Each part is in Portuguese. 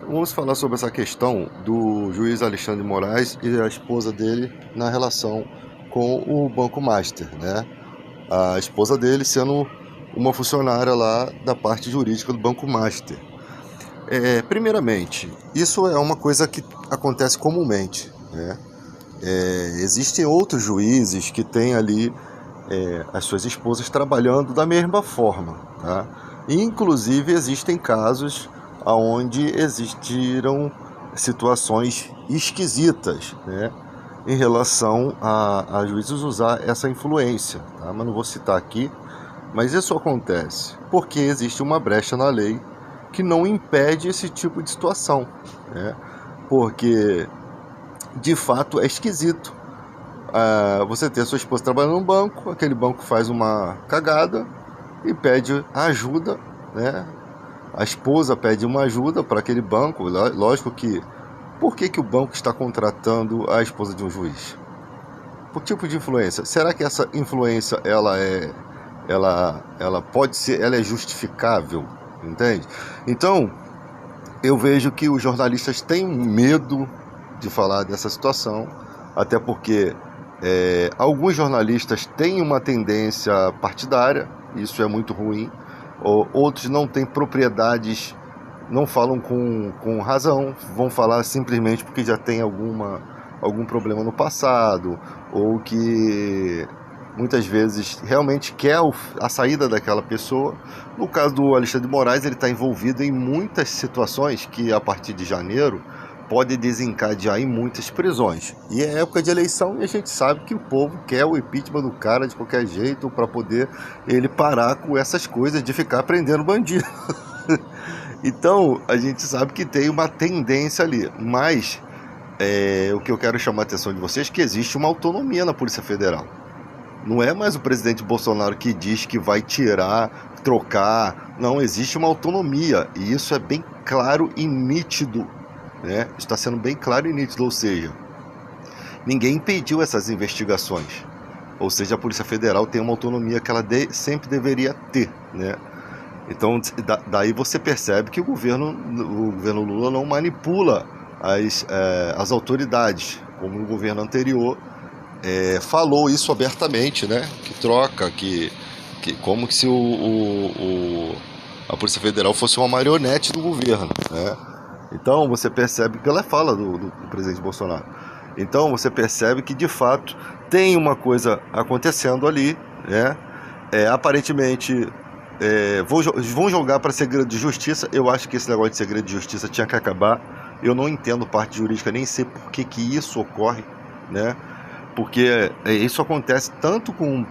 vamos falar sobre essa questão do juiz Alexandre de Moraes e a esposa dele na relação com o Banco Master, né? A esposa dele sendo uma funcionária lá da parte jurídica do Banco Master. Primeiramente, isso é uma coisa que acontece comumente, né? Existem outros juízes que têm ali as suas esposas trabalhando da mesma forma, tá? Inclusive existem casos onde existiram situações esquisitas, né, em relação a juízes usar essa influência, tá? Mas não vou citar aqui, mas isso acontece porque existe uma brecha na lei que não impede esse tipo de situação, né? Porque de fato é esquisito você ter sua esposa trabalhando num banco, aquele banco faz uma cagada e pede ajuda, né? A esposa pede uma ajuda para aquele banco. Lógico que por que o banco está contratando a esposa de um juiz? Por tipo de influência? Será que essa influência ela pode ser, ela é justificável, entende? Então eu vejo que os jornalistas têm medo de falar dessa situação, até porque alguns jornalistas têm uma tendência partidária, isso é muito ruim. Outros não têm propriedades, não falam com razão, vão falar simplesmente porque já tem algum problema no passado, ou que muitas vezes realmente quer a saída daquela pessoa. No caso do Alexandre de Moraes, ele está envolvido em muitas situações que a partir de janeiro pode desencadear em muitas prisões. E é época de eleição e a gente sabe que o povo quer o impeachment do cara de qualquer jeito para poder ele parar com essas coisas de ficar prendendo bandido. Então a gente sabe que tem uma tendência ali, mas o que eu quero chamar a atenção de vocês é que existe uma autonomia na Polícia Federal. Não é mais o presidente Bolsonaro que diz que vai tirar, trocar. Não, existe uma autonomia e isso é bem claro e nítido, né? Está sendo bem claro e nítido, ou seja, ninguém impediu essas investigações, ou seja, a Polícia Federal tem uma autonomia que ela sempre deveria ter, né? Então daí você percebe que o governo Lula não manipula as autoridades, como o governo anterior falou isso abertamente, né? Que troca, que como se a Polícia Federal fosse uma marionete do governo, né? Então você percebe que ela fala do presidente Bolsonaro. Então você percebe que de fato tem uma coisa acontecendo ali, né? Aparentemente vão jogar para segredo de justiça. Eu acho que esse negócio de segredo de justiça tinha que acabar. Eu não entendo parte jurídica, nem sei por que isso ocorre, né? Porque isso acontece tanto com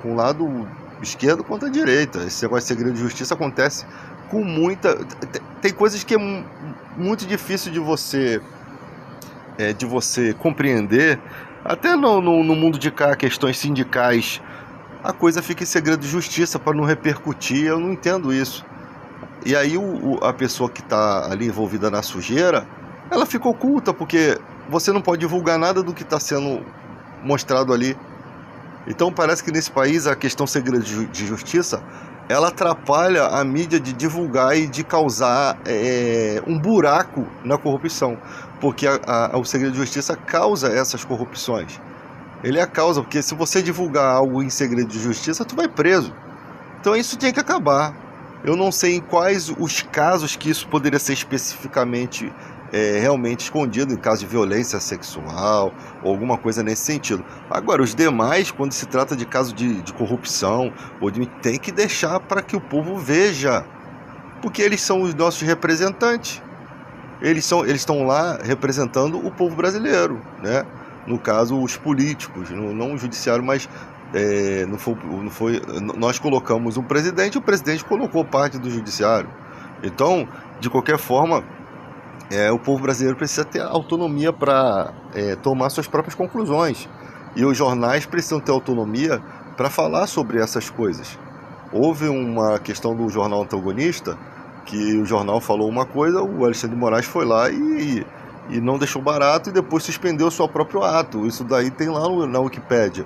o lado esquerdo quanto a direita. Esse negócio de segredo de justiça acontece com muita... Tem coisas que é muito difícil de você compreender. Até no mundo de cá, questões sindicais, a coisa fica em segredo de justiça para não repercutir. Eu não entendo isso. E aí a pessoa que está ali envolvida na sujeira, ela fica oculta, porque você não pode divulgar nada do que está sendo mostrado ali. Então parece que nesse país a questão segredo de justiça, ela atrapalha a mídia de divulgar e de causar um buraco na corrupção, porque o segredo de justiça causa essas corrupções. Ele é a causa, porque se você divulgar algo em segredo de justiça, tu vai preso. Então isso tinha que acabar. Eu não sei em quais os casos que isso poderia ser especificamente realmente escondido, em caso de violência sexual ou alguma coisa nesse sentido. Agora, os demais, quando se trata de caso de corrupção, tem que deixar para que o povo veja, porque eles são os nossos representantes. Eles estão lá representando o povo brasileiro, né? No caso, os políticos, não o judiciário, mas nós colocamos um presidente, o presidente colocou parte do judiciário. Então, de qualquer forma, o povo brasileiro precisa ter autonomia para tomar suas próprias conclusões. E os jornais precisam ter autonomia para falar sobre essas coisas. Houve uma questão do jornal antagonista, que o jornal falou uma coisa, o Alexandre de Moraes foi lá e não deixou barato e depois suspendeu o seu próprio ato. Isso daí tem lá na Wikipédia.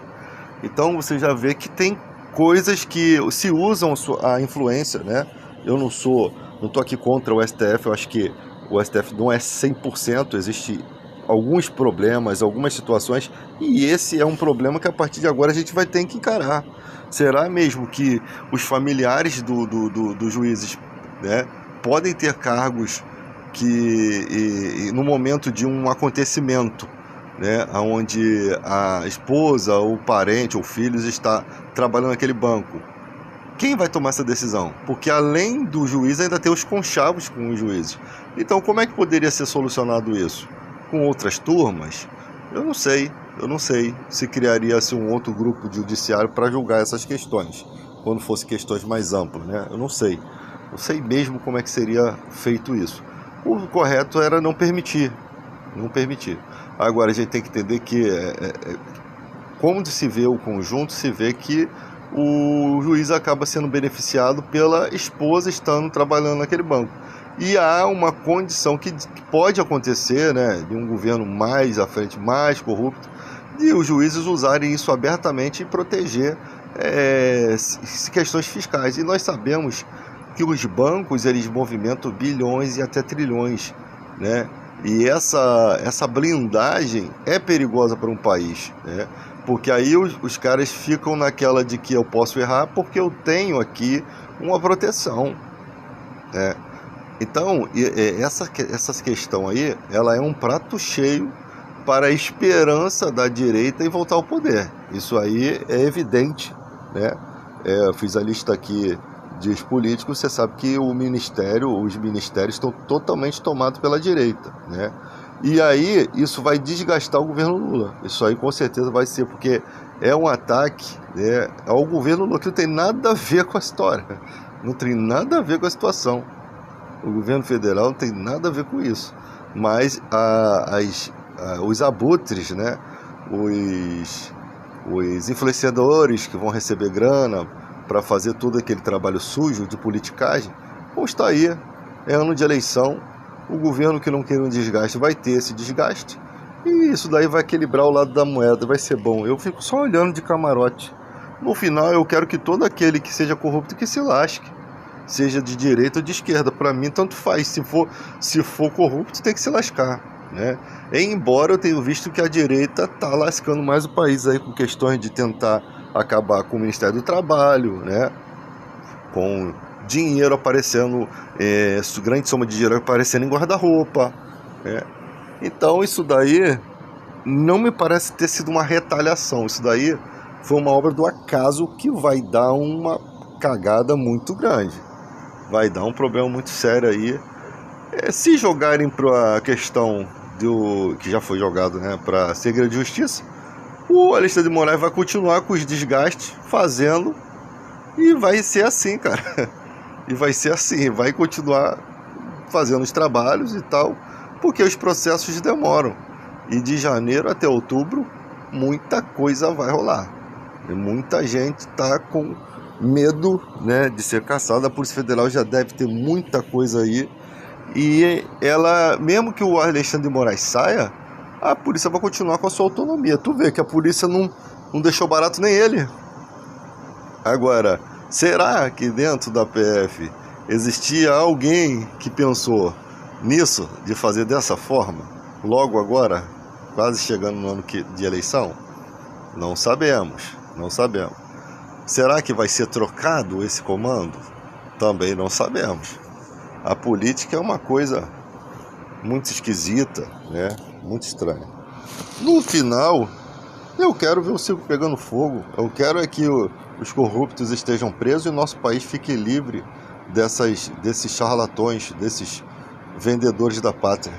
Então você já vê que tem coisas que se usam a influência, né? Eu não estou aqui contra o STF, eu acho que o STF não é 100%, existe alguns problemas, algumas situações, e esse é um problema que a partir de agora a gente vai ter que encarar. Será mesmo que os familiares dos juízes, né, podem ter cargos que no momento de um acontecimento, né, onde a esposa, ou parente, ou filhos está trabalhando naquele banco, quem vai tomar essa decisão? Porque além do juiz ainda tem os conchavos com os juízes. Então como é que poderia ser solucionado isso? Com outras turmas? Eu não sei se criaria-se um outro grupo judiciário para julgar essas questões, quando fossem questões mais amplas, né? Eu não sei mesmo como é que seria feito isso. O correto era não permitir. Agora a gente tem que entender que como se vê o conjunto, se vê que o juiz acaba sendo beneficiado pela esposa estando trabalhando naquele banco. E há uma condição que pode acontecer, né, de um governo mais à frente, mais corrupto, de os juízes usarem isso abertamente e proteger questões fiscais. E nós sabemos que os bancos, eles movimentam bilhões e até trilhões, né? E essa blindagem é perigosa para um país, né? Porque aí os caras ficam naquela de que eu posso errar porque eu tenho aqui uma proteção, né? Então, essa questão aí, ela é um prato cheio para a esperança da direita em voltar ao poder. Isso aí é evidente, né? Eu fiz a lista aqui de políticos, você sabe que os ministérios estão totalmente tomados pela direita, né? E aí isso vai desgastar o governo Lula. Isso aí com certeza vai ser, porque é um ataque, né, ao governo Lula, que não tem nada a ver com a história, não tem nada a ver com a situação. O governo federal não tem nada a ver com isso. Mas os abutres, né, os influenciadores que vão receber grana para fazer todo aquele trabalho sujo de politicagem, vão estar aí. É ano de eleição, o governo que não quer um desgaste vai ter esse desgaste, e isso daí vai equilibrar o lado da moeda, vai ser bom. Eu fico só olhando de camarote. No final eu quero que todo aquele que seja corrupto que se lasque, seja de direita ou de esquerda. Para mim tanto faz, se for corrupto tem que se lascar, né? Embora eu tenha visto que a direita está lascando mais o país aí com questões de tentar acabar com o Ministério do Trabalho, né? Com dinheiro aparecendo, grande soma de dinheiro aparecendo em guarda-roupa, né? Então isso daí não me parece ter sido uma retaliação. Isso daí foi uma obra do acaso que vai dar uma cagada muito grande, vai dar um problema muito sério aí. Se jogarem para a questão que já foi jogado, né, para segredo de justiça, o Alexandre de Moraes vai continuar com os desgastes fazendo, e vai ser assim, cara. E vai ser assim, vai continuar fazendo os trabalhos e tal, porque os processos demoram. E de janeiro até outubro, muita coisa vai rolar. E muita gente está com medo, né, de ser caçada. A Polícia Federal já deve ter muita coisa aí. E ela, mesmo que o Alexandre de Moraes saia, a polícia vai continuar com a sua autonomia. Tu vê que a polícia não deixou barato nem ele. Agora, será que dentro da PF existia alguém que pensou nisso, de fazer dessa forma, logo agora, quase chegando no ano de eleição? Não sabemos. Será que vai ser trocado esse comando? Também não sabemos. A política é uma coisa muito esquisita, né? Muito estranha. No final, eu quero ver o circo pegando fogo. Eu quero que os corruptos estejam presos e o nosso país fique livre desses charlatões, desses vendedores da pátria.